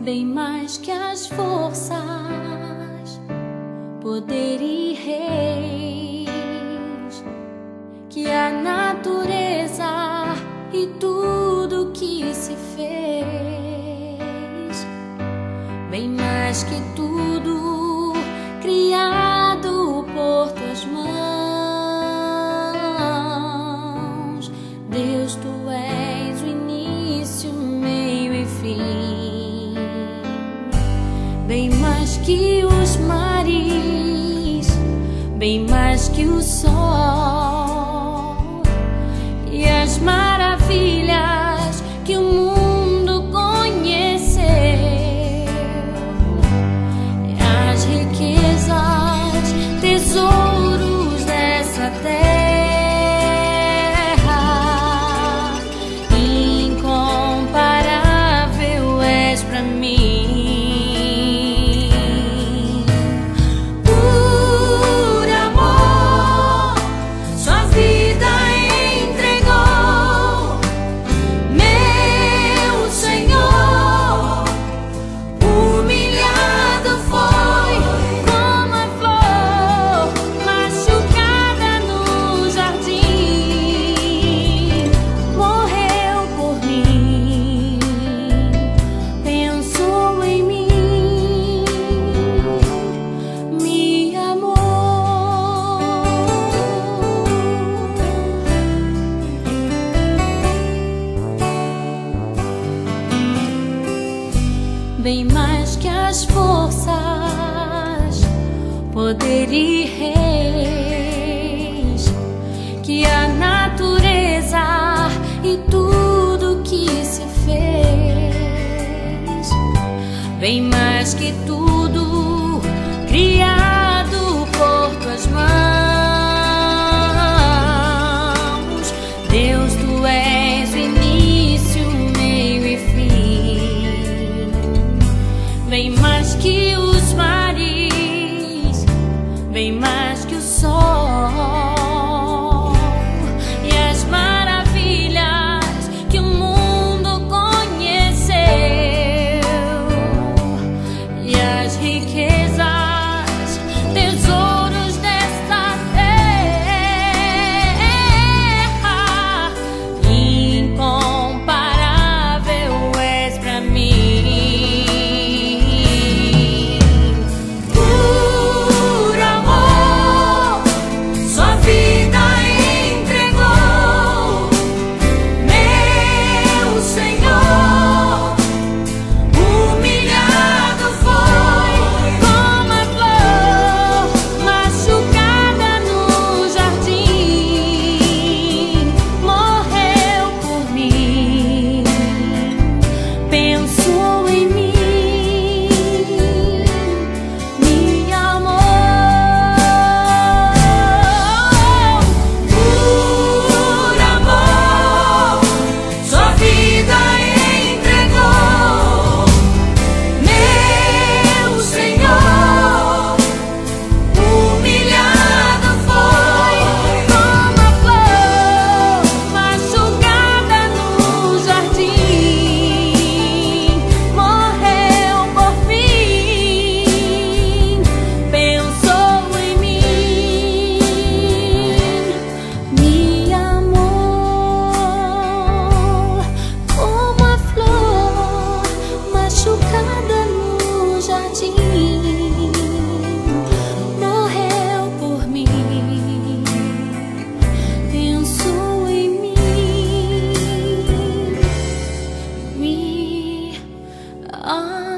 bem mais que as forças, poder e reis, que a natureza e tudo que se fez, bem mais que tudo criado por tuas mãos. Deus, tu és o início, meio e fim, bem mais que os mares, bem mais que o sol e as maravilhas que o mundo conheceu, as riquezas, tesouros dessa terra, incomparável és pra mim. Bem mais que as forças, poder e reis, que a natureza e tudo que se fez, bem mais que tudo criado por tuas mãos. Deus, tu és o início, meio e fim, bem mais que os mares, bem mais que o sol e as maravilhas que o mundo conheceu, e as riquezas, tesouros desta terra, incomparável és pra mim. Oh